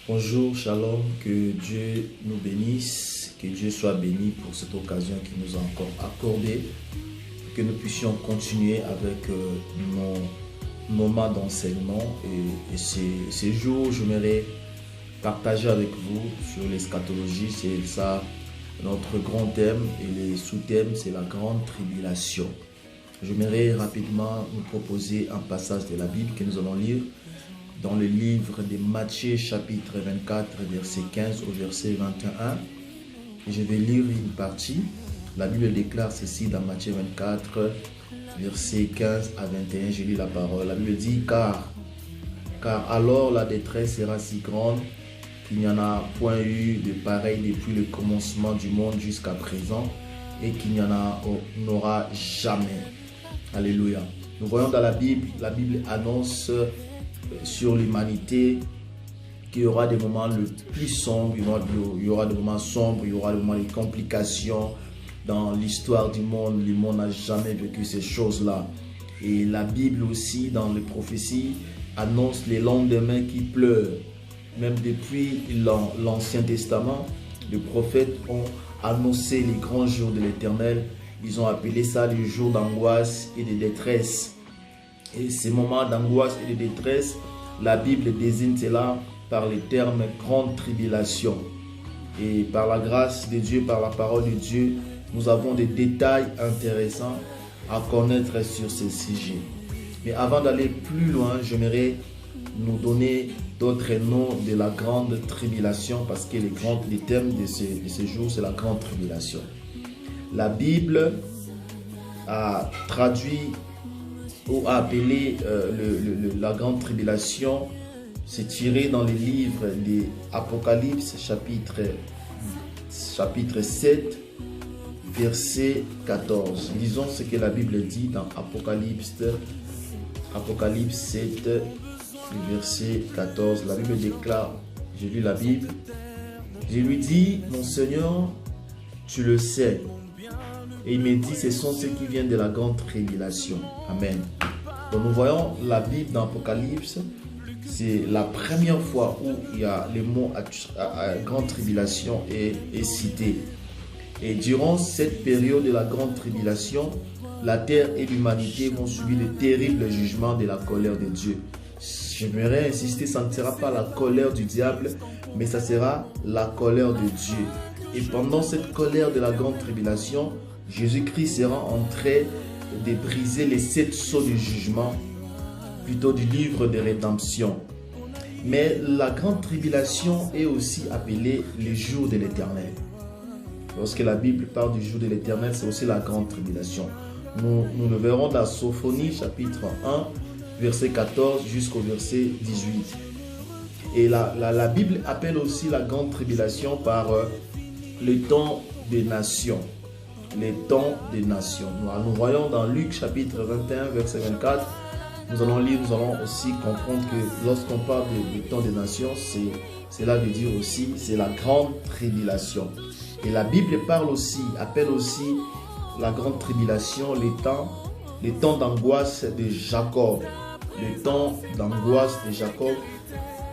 Bonjour, shalom, que Dieu nous bénisse, que Dieu soit béni pour cette occasion qu'il nous a encore accordée, que nous puissions continuer avec nos moments d'enseignement. Et ces jours, j'aimerais partager avec vous sur l'eschatologie, c'est ça notre grand thème, et les sous-thèmes, c'est la grande tribulation. J'aimerais rapidement nous proposer un passage de la Bible que nous allons lire dans le livre de Matthieu chapitre 24 verset 15 au verset 21. Et je vais lire une partie. La Bible déclare ceci dans Matthieu 24 verset 15 à 21. Je lis la parole. La Bible dit car alors la détresse sera si grande qu'il n'y en a point eu de pareil depuis le commencement du monde jusqu'à présent, et qu'il n'y en aura jamais. Alléluia. Nous voyons dans la Bible annonce sur l'humanité qu'il y aura des moments le plus sombres, il y aura des moments sombres, il y aura des moments de complications dans l'histoire du monde. Le monde n'a jamais vécu ces choses-là. Et la Bible aussi, dans les prophéties, annonce les lendemains qui pleurent. Même depuis l'Ancien Testament, les prophètes ont annoncé les grands jours de l'Éternel. Ils ont appelé ça les jours d'angoisse et de détresse. Et ces moments d'angoisse et de détresse, la Bible désigne cela par les termes grande tribulation. Et par la grâce de Dieu, par la parole de Dieu, nous avons des détails intéressants à connaître sur ces sujets. Mais avant d'aller plus loin, j'aimerais nous donner d'autres noms de la grande tribulation, parce que les thèmes de ce jour, c'est la grande tribulation. La Bible a traduit ou a appelé la grande tribulation, c'est tiré dans les livres de Apocalypse chapitre 7 verset 14. Lisons ce que la Bible dit dans Apocalypse 7 verset 14. La Bible déclare, je lis la Bible, je lui dis, mon Seigneur, tu le sais. Et il me dit, ce sont ceux qui viennent de la grande tribulation. Amen. Donc nous voyons la Bible dans Apocalypse, c'est la première fois où il y a le mot grande tribulation est cité. Et durant cette période de la grande tribulation, la terre et l'humanité vont subir le terrible jugement de la colère de Dieu. J'aimerais insister, ça ne sera pas la colère du diable, mais ça sera la colère de Dieu. Et pendant cette colère de la grande tribulation, Jésus-Christ sera en train de briser les 7 sceaux du jugement, plutôt du livre de rédemption. Mais la grande tribulation est aussi appelée les jours de l'Éternel. Lorsque la Bible parle du jour de l'Éternel, c'est aussi la grande tribulation. Nous le verrons dans Sophonie chapitre 1, verset 14 jusqu'au verset 18. Et la Bible appelle aussi la grande tribulation par le temps des nations. Les temps des nations. Nous voyons dans Luc chapitre 21 verset 24, nous allons lire, nous allons aussi comprendre que lorsqu'on parle du temps des nations, cela veut dire aussi, c'est la grande tribulation. Et la Bible appelle aussi la grande tribulation les temps d'angoisse de Jacob. Le temps d'angoisse de Jacob.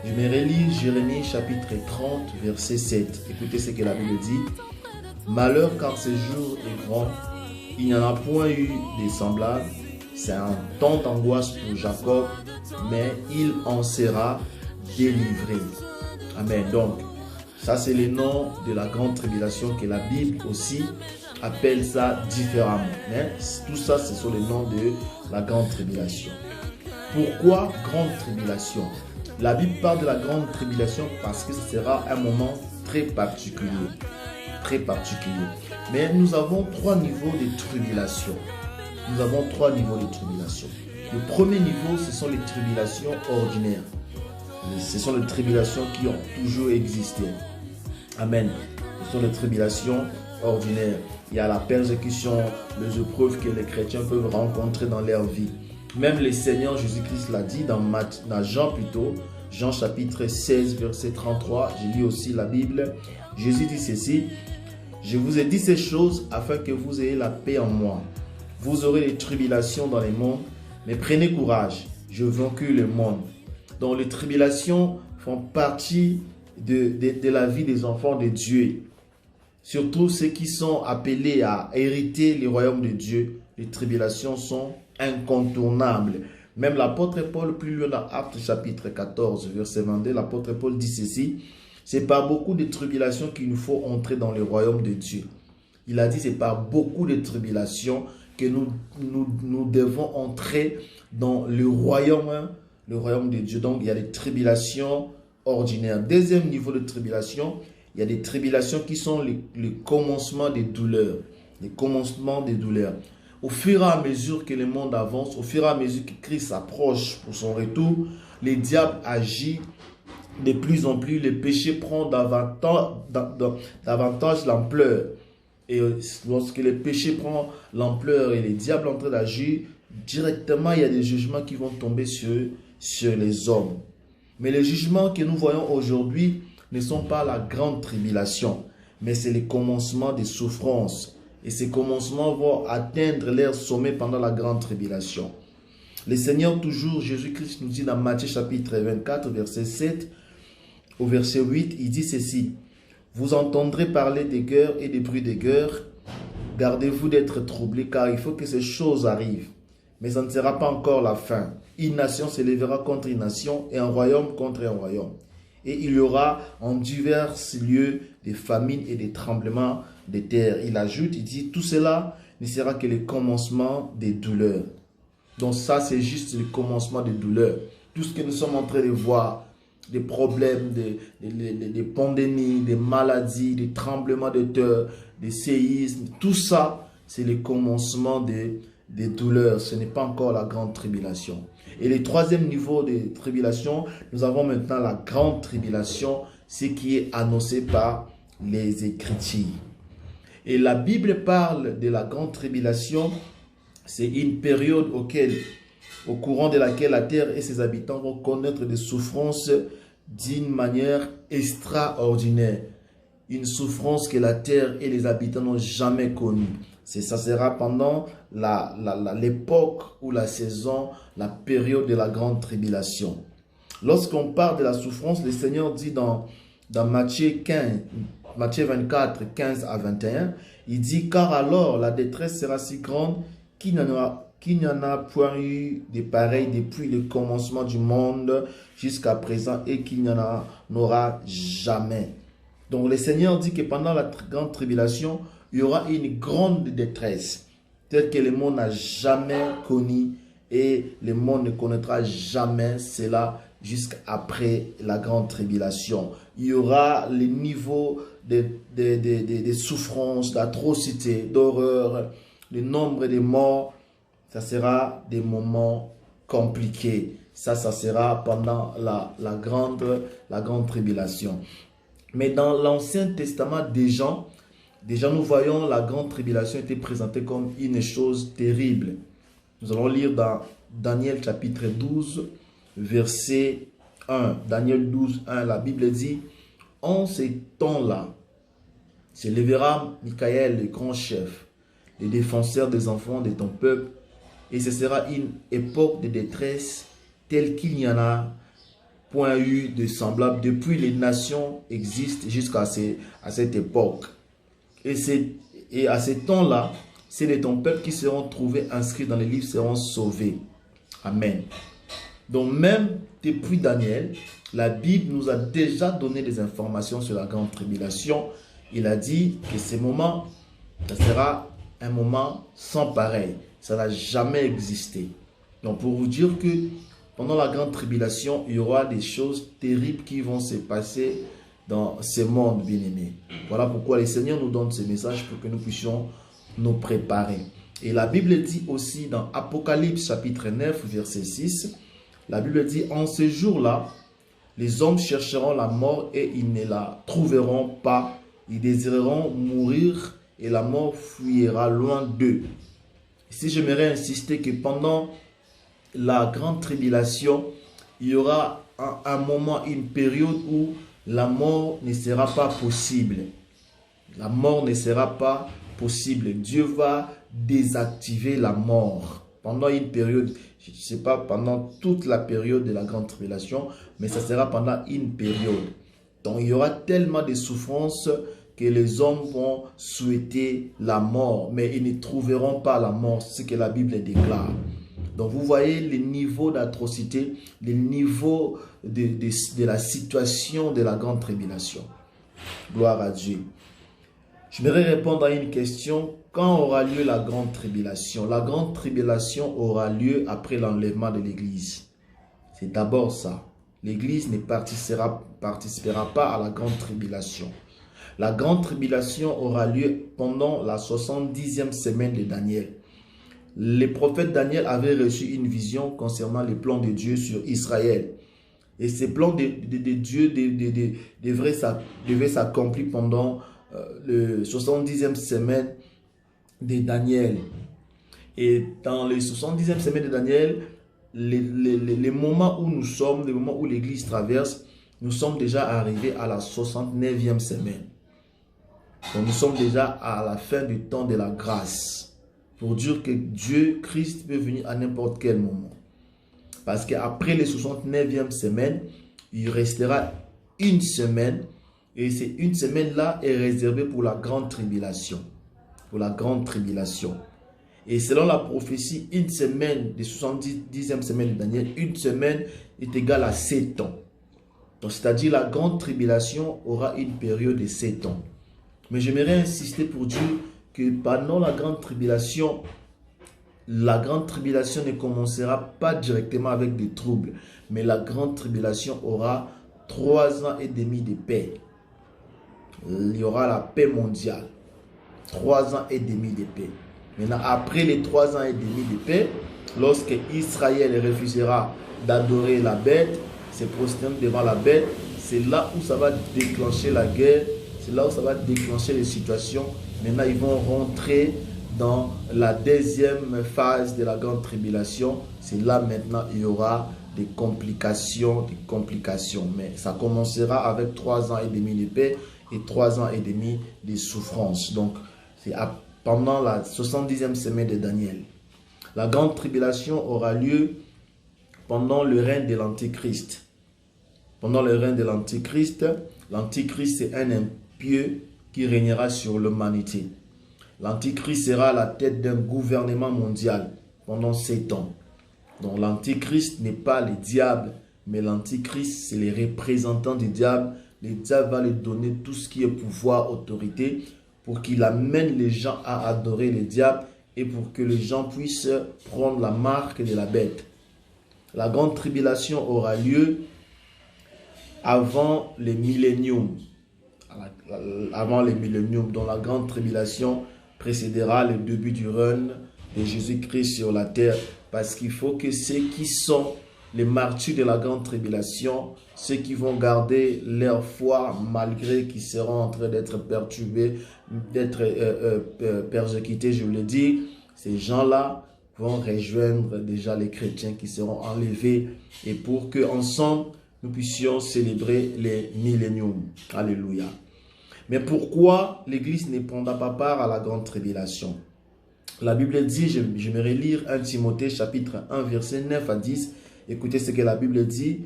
Je me relis Jérémie chapitre 30 verset 7. Écoutez ce que la Bible dit. Malheur car ce jour est grand, il n'y en a point eu de semblable. C'est un temps d'angoisse pour Jacob, mais il en sera délivré. Amen. Donc, ça c'est le nom de la grande tribulation que la Bible aussi appelle ça différemment. Mais tout ça, ce sont les noms de la grande tribulation. Pourquoi grande tribulation? La Bible parle de la grande tribulation parce que ce sera un moment très particulier. Très particulier. Mais nous avons 3 niveaux de tribulation. Nous avons 3 niveaux de tribulation. Le premier niveau, ce sont les tribulations ordinaires. Ce sont les tribulations qui ont toujours existé. Amen. Ce sont les tribulations ordinaires. Il y a la persécution, les épreuves que les chrétiens peuvent rencontrer dans leur vie. Même le Seigneur Jésus-Christ l'a dit dans Jean chapitre 16 verset 33. Je lis aussi la Bible. Jésus dit ceci. Je vous ai dit ces choses afin que vous ayez la paix en moi. Vous aurez des tribulations dans le monde, mais prenez courage, je vaincu le monde. Donc les tribulations font partie de la vie des enfants de Dieu. Surtout ceux qui sont appelés à hériter le royaume de Dieu, les tribulations sont incontournables. Même l'apôtre Paul, plus loin dans Actes chapitre 14, verset 22, l'apôtre Paul dit ceci: c'est par beaucoup de tribulations qu'il nous faut entrer dans le royaume de Dieu. Il a dit c'est par beaucoup de tribulations que nous devons entrer dans le royaume de Dieu. Donc il y a des tribulations ordinaires. Deuxième niveau de tribulation, il y a des tribulations qui sont le commencement des douleurs. Les commencements des douleurs. Au fur et à mesure que le monde avance, au fur et à mesure que Christ s'approche pour son retour, le diable agit de plus en plus, le péché prend davantage l'ampleur. Et lorsque le péché prend l'ampleur et le diable est en train d'agir, directement il y a des jugements qui vont tomber sur les hommes. Mais les jugements que nous voyons aujourd'hui ne sont pas la grande tribulation, mais c'est le commencement des souffrances. Et ces commencements vont atteindre leur sommet pendant la grande tribulation. Le Seigneur, toujours, Jésus-Christ nous dit dans Matthieu chapitre 24, verset 7 au verset 8, il dit ceci: vous entendrez parler des guerres et des bruits des guerres. Gardez-vous d'être troublés, car il faut que ces choses arrivent. Mais ça ne sera pas encore la fin. Une nation se lèvera contre une nation et un royaume contre un royaume. Et il y aura en divers lieux des famines et des tremblements de terre. Il ajoute, il dit, tout cela ne sera que le commencement des douleurs. Donc ça, c'est juste le commencement des douleurs. Tout ce que nous sommes en train de voir, des problèmes, des pandémies, des maladies, des tremblements de terre, des séismes, tout ça, c'est le commencement des douleurs. Ce n'est pas encore la grande tribulation. Et le troisième niveau de tribulation, nous avons maintenant la grande tribulation, ce qui est annoncé par les Écritures. Et la Bible parle de la grande tribulation. C'est une période au courant de laquelle la terre et ses habitants vont connaître des souffrances d'une manière extraordinaire. Une souffrance que la terre et les habitants n'ont jamais connue. Ça sera pendant l'époque ou la saison, la période de la grande tribulation. Lorsqu'on parle de la souffrance, le Seigneur dit dans Matthieu 24, 15 à 21, il dit: car alors la détresse sera si grande qu'il n'y en a point eu de pareil depuis le commencement du monde jusqu'à présent et qu'il n'y en aura jamais. Donc le Seigneur dit que pendant la grande tribulation, il y aura une grande détresse, telle que le monde n'a jamais connue et le monde ne connaîtra jamais cela jusqu'après la grande tribulation. Il y aura les niveaux de souffrances, d'atrocités, d'horreur, le nombre de morts. Ça sera des moments compliqués. Ça sera pendant la grande tribulation. Mais dans l'Ancien Testament, déjà nous voyons la grande tribulation était présentée comme une chose terrible. Nous allons lire dans Daniel chapitre 12, verset 1. Daniel 12, 1, la Bible dit: en ces temps-là, se lèvera Michael, le grand chef, le défenseur des enfants de ton peuple, et ce sera une époque de détresse telle qu'il n'y en a point eu de semblable depuis les nations existent jusqu'à cette époque. Et à ces temps-là, c'est de ton peuple qui seront trouvés inscrits dans les livres seront sauvés. Amen. Donc même depuis Daniel, la Bible nous a déjà donné des informations sur la grande tribulation. Il a dit que ce moment, ça sera un moment sans pareil. Ça n'a jamais existé. Donc pour vous dire que pendant la grande tribulation, il y aura des choses terribles qui vont se passer dans ce monde bien-aimé. Voilà pourquoi le Seigneur nous donne ce message pour que nous puissions nous préparer. Et la Bible dit aussi dans Apocalypse chapitre 9 verset 6, la Bible dit: en ce jour-là, les hommes chercheront la mort et ils ne la trouveront pas. Ils désireront mourir et la mort fuira loin d'eux. Si j'aimerais insister que pendant la grande tribulation, il y aura un moment, une période où la mort ne sera pas possible. La mort ne sera pas possible. Dieu va désactiver la mort pendant une période, je ne sais pas pendant toute la période de la grande tribulation, mais ça sera pendant une période. Donc il y aura tellement de souffrances que les hommes vont souhaiter la mort, mais ils ne trouveront pas la mort, c'est ce que la Bible déclare. Donc vous voyez les niveaux d'atrocité, les niveaux de la situation de la grande tribulation. Gloire à Dieu. Je voudrais répondre à une question. Quand aura lieu la grande tribulation? La grande tribulation aura lieu après l'enlèvement de l'Église. C'est d'abord ça. L'Église ne participera pas à la grande tribulation. La grande tribulation aura lieu pendant la 70e semaine de Daniel. Le prophète Daniel avait reçu une vision concernant les plans de Dieu sur Israël. Et ces plans de Dieu devaient s'accomplir pendant le 70e semaine de Daniel. Et dans les 70e semaines de Daniel, les moments où nous sommes, les moments où l'Église traverse, nous sommes déjà arrivés à la 69e semaine. Donc nous sommes déjà à la fin du temps de la grâce. Pour dire que Dieu, Christ, peut venir à n'importe quel moment. Parce qu'après les 69e semaine, il restera une semaine. Et cette une semaine-là est réservée pour la grande tribulation. Pour la grande tribulation. Et selon la prophétie, une semaine des 70e semaine de Daniel, une semaine est égale à 7 ans. Donc c'est-à-dire la grande tribulation aura une période de 7 ans. Mais j'aimerais insister pour dire que pendant la grande tribulation ne commencera pas directement avec des troubles. Mais la grande tribulation aura 3 ans et demi de paix. Il y aura la paix mondiale. 3 ans et demi de paix. Maintenant, après les 3 ans et demi de paix, lorsque Israël refusera d'adorer la bête, se prosterner devant la bête, c'est là où ça va déclencher la guerre, c'est là où ça va déclencher les situations. Maintenant, ils vont rentrer dans la deuxième phase de la grande tribulation. C'est là maintenant, il y aura des complications. Mais ça commencera avec 3 ans et demi de paix et 3 ans et demi de souffrance. Donc, c'est pendant la 70e semaine de Daniel. La grande tribulation aura lieu pendant le règne de l'Antichrist. Pendant le règne de l'Antichrist, l'Antichrist c'est un impieux qui régnera sur l'humanité. L'Antichrist sera à la tête d'un gouvernement mondial pendant 7 ans. Donc l'Antichrist n'est pas le diable, mais l'Antichrist c'est les représentants du diable. Le diable va lui donner tout ce qui est pouvoir, autorité, pour qu'il amène les gens à adorer le diable et pour que les gens puissent prendre la marque de la bête. La grande tribulation aura lieu avant les milléniums. Avant les milléniums, dont la grande tribulation précédera le début du règne de Jésus-Christ sur la terre. Parce qu'il faut que ceux qui sont les martyrs de la grande tribulation, ceux qui vont garder leur foi malgré qu'ils seront en train d'être perturbés, d'être persécutés, je vous le dis, ces gens-là vont rejoindre déjà les chrétiens qui seront enlevés et pour qu'ensemble, nous puissions célébrer les milléniums. Alléluia. Mais pourquoi l'Église ne prendra pas part à la grande tribulation? La Bible dit, j'aimerais lire 1 Timothée chapitre 1 verset 9 à 10. Écoutez ce que la Bible dit.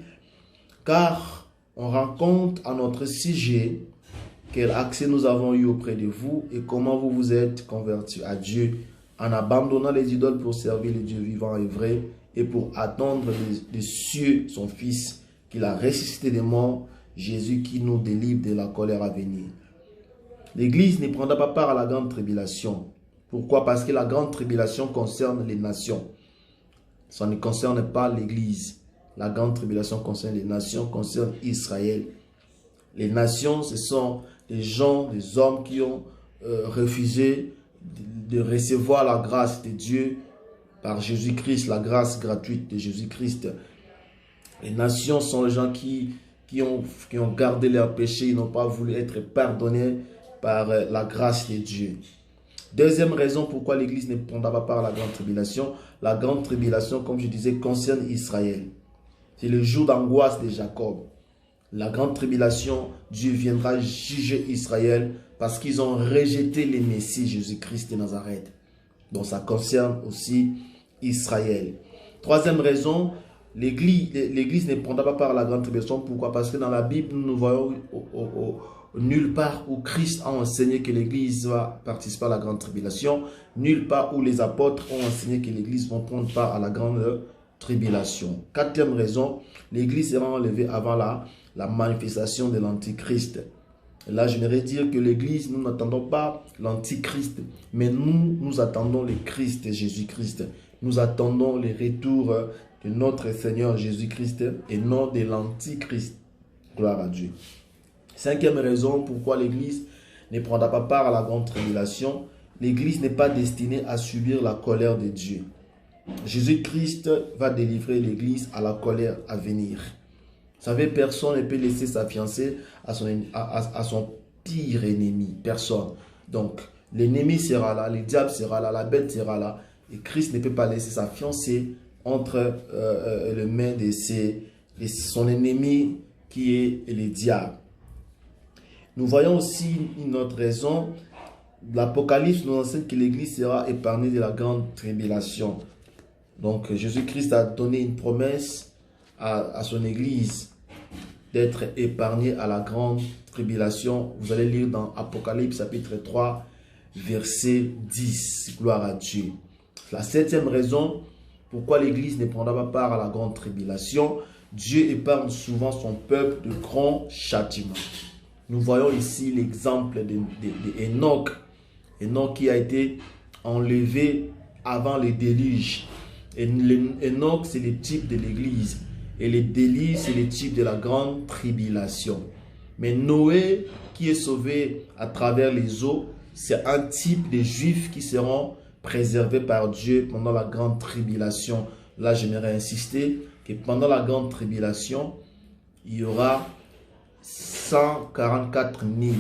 Car on rencontre à notre sujet quel accès nous avons eu auprès de vous et comment vous vous êtes convertis à Dieu en abandonnant les idoles pour servir le Dieu vivant et vrai et pour attendre des cieux son Fils qu'il a ressuscité des morts, Jésus qui nous délivre de la colère à venir. L'Église ne prendra pas part à la grande tribulation. Pourquoi? Parce que la grande tribulation concerne les nations. Ça ne concerne pas l'Église. La grande tribulation concerne les nations, concerne Israël. Les nations, ce sont des gens, des hommes qui ont refusé de recevoir la grâce de Dieu par Jésus-Christ, la grâce gratuite de Jésus-Christ. Les nations sont les gens qui ont gardé leur péché, ils n'ont pas voulu être pardonnés par la grâce de Dieu. Deuxième raison pourquoi l'Église ne prendra pas part à la grande tribulation. La grande tribulation, comme je disais, concerne Israël. C'est le jour d'angoisse de Jacob. La grande tribulation, Dieu viendra juger Israël parce qu'ils ont rejeté le Messie Jésus-Christ de Nazareth. Donc ça concerne aussi Israël. Troisième raison, l'Église ne prendra pas part à la grande tribulation. Pourquoi? Parce que dans la Bible, nous voyons nulle part où Christ a enseigné que l'Église va participer à la grande tribulation. Nulle part où les apôtres ont enseigné que l'Église va prendre part à la grande tribulation. Quatrième raison, l'Église sera enlevée avant la manifestation de l'Antichrist. Là, j'aimerais dire que l'Église, nous n'attendons pas l'Antichrist, mais nous attendons le Christ, Jésus-Christ. Nous attendons le retour de notre Seigneur Jésus-Christ et non de l'Antichrist. Gloire à Dieu. Cinquième raison pourquoi l'Église ne prendra pas part à la grande tribulation. L'Église n'est pas destinée à subir la colère de Dieu. Jésus-Christ va délivrer l'Église à la colère à venir. Vous savez, personne ne peut laisser sa fiancée à son pire ennemi. Personne. Donc, l'ennemi sera là, le diable sera là, la bête sera là. Et Christ ne peut pas laisser sa fiancée entre les mains de son ennemi qui est le diable. Nous voyons aussi une autre raison. L'Apocalypse nous enseigne que l'Église sera épargnée de la grande tribulation. Donc, Jésus-Christ a donné une promesse à son Église d'être épargnée à la grande tribulation. Vous allez lire dans Apocalypse chapitre 3, verset 10. Gloire à Dieu. La septième raison pourquoi l'Église ne prendra pas part à la grande tribulation. Dieu épargne souvent son peuple de grands châtiments. Nous voyons ici l'exemple d'Enoch. Enoch qui a été enlevé avant le déluge. Enoch, c'est le type de l'Église. Et le déluge, c'est le type de la grande tribulation. Mais Noé, qui est sauvé à travers les eaux, c'est un type de Juifs qui seront préservés par Dieu pendant la grande tribulation. Là, j'aimerais insister que pendant la grande tribulation, il y aura 144 000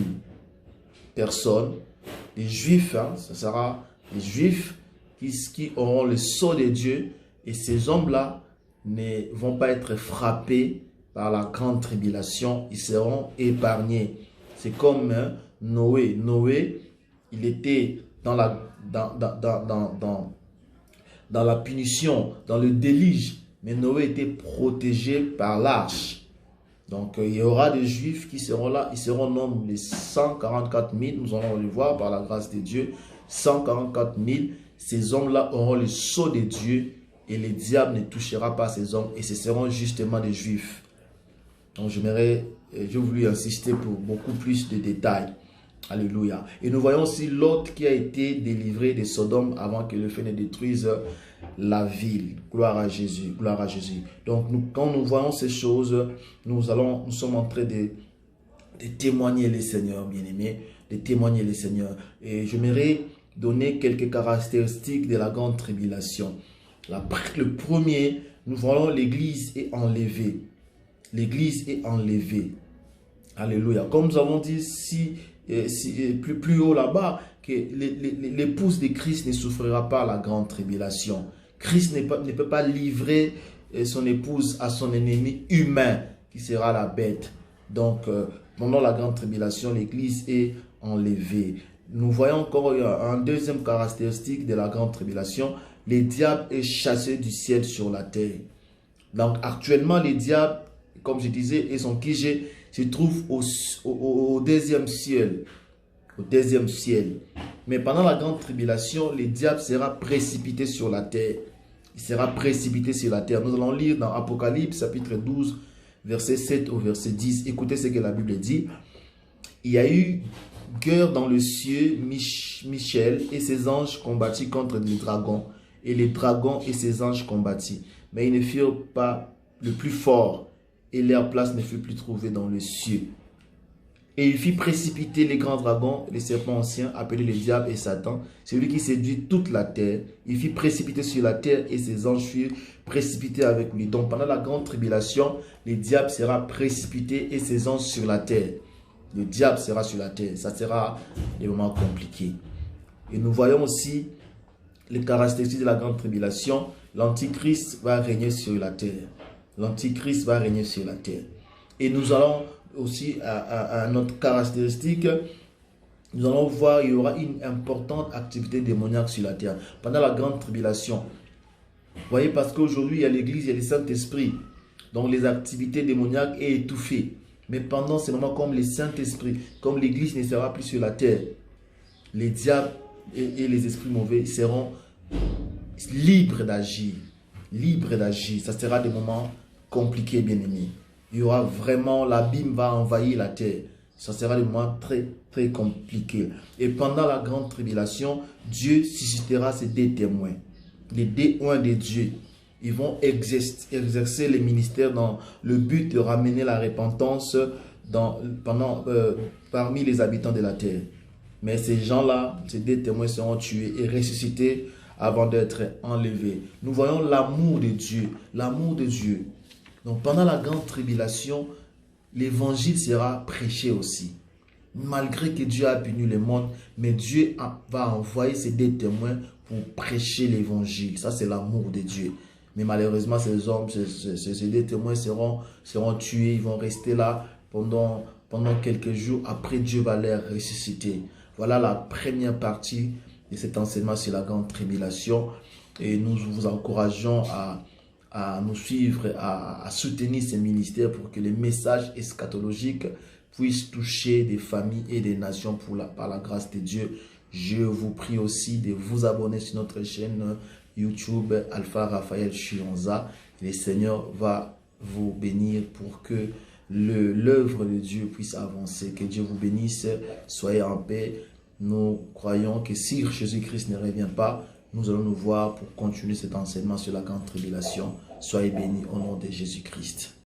personnes, des Juifs, ce sera des Juifs qui auront le sceau de Dieu, et ces hommes-là ne vont pas être frappés par la grande tribulation, ils seront épargnés. C'est comme Noé. Noé, il était dans la punition, dans le déluge, mais Noé était protégé par l'arche. Donc, il y aura des Juifs qui seront là, ils seront au nombre de 144 000, nous allons le voir par la grâce de Dieu, 144 000, ces hommes-là auront le sceau de Dieu et le diable ne touchera pas ces hommes et ce seront justement des Juifs. Donc, j'ai voulu insister pour beaucoup plus de détails. Alléluia. Et nous voyons aussi Lot qui a été délivré de Sodome avant que le feu ne détruise la ville. Gloire à Jésus. Gloire à Jésus. Donc, quand nous voyons ces choses, nous sommes en train de témoigner les Seigneurs, bien-aimés, de témoigner les Seigneurs. Et j'aimerais donner quelques caractéristiques de la grande tribulation. Le premier, nous voyons l'Église est enlevée. L'Église est enlevée. Alléluia. Comme nous avons dit, plus haut là-bas, que l'épouse de Christ ne souffrira pas la grande tribulation. Christ ne peut pas livrer son épouse à son ennemi humain, qui sera la bête. Donc, pendant la grande tribulation, l'Église est enlevée. Nous voyons encore une deuxième caractéristique de la grande tribulation. Le diable est chassé du ciel sur la terre. Donc, actuellement, le diable, comme je disais, et son QG se trouve au deuxième ciel. Au deuxième ciel. Mais pendant la grande tribulation, le diable sera précipité sur la terre. Il sera précipité sur la terre. Nous allons lire dans Apocalypse, chapitre 12, verset 7 au verset 10. Écoutez ce que la Bible dit. Il y a eu guerre dans le ciel, Michel et ses anges combattirent contre les dragons. Et les dragons et ses anges combattirent. Mais ils ne furent pas le plus fort. Et leur place ne fut plus trouvée dans le ciel. Et il fit précipiter les grands dragons, les serpents anciens, appelés le diable et Satan, celui qui séduit toute la terre. Il fit précipiter sur la terre et ses anges furent précipités avec lui. Donc pendant la grande tribulation, le diable sera précipité et ses anges sur la terre. Le diable sera sur la terre. Ça sera des moments compliqués. Et nous voyons aussi les caractéristiques de la grande tribulation. L'Antichrist va régner sur la terre. L'Antichrist va régner sur la terre. Et nous allons aussi à notre caractéristique, nous allons voir il y aura une importante activité démoniaque sur la terre. Pendant la grande tribulation, Voyez, parce qu'aujourd'hui, il y a l'église, il y a le Saint-Esprit. Donc les activités démoniaques est étouffées. Mais pendant ces moments, comme le Saint-Esprit, comme l'église ne sera plus sur la terre, les diables et les esprits mauvais seront libres d'agir. Libres d'agir. Ça sera des moments compliqués, bien-aimés. Il y aura vraiment, l'abîme va envahir la terre. Ça sera des moments très, très compliqués. Et pendant la grande tribulation, Dieu suscitera ses deux témoins. Les témoins de Dieu. Ils vont exercer les ministères dans le but de ramener la repentance parmi les habitants de la terre. Mais ces gens-là, ces deux témoins seront tués et ressuscités avant d'être enlevés. Nous voyons l'amour de Dieu. L'amour de Dieu. Donc pendant la grande tribulation, l'évangile sera prêché aussi. Malgré que Dieu a puni le monde, mais Dieu va envoyer ses deux témoins pour prêcher l'évangile. Ça, c'est l'amour de Dieu. Mais malheureusement, ces hommes, ces deux témoins seront tués. Ils vont rester là pendant quelques jours. Après, Dieu va les ressusciter. Voilà la première partie de cet enseignement sur la grande tribulation. Et nous vous encourageons à nous suivre, à soutenir ces ministères pour que les messages eschatologiques puissent toucher des familles et des nations par la grâce de Dieu. Je vous prie aussi de vous abonner sur notre chaîne YouTube Alpha Raphaël Chionza. Le Seigneur va vous bénir pour que l'œuvre de Dieu puisse avancer. Que Dieu vous bénisse. Soyez en paix. Nous croyons que si Jésus-Christ ne revient pas, nous allons nous voir pour continuer cet enseignement sur la grande tribulation. Soyez bénis au nom de Jésus-Christ.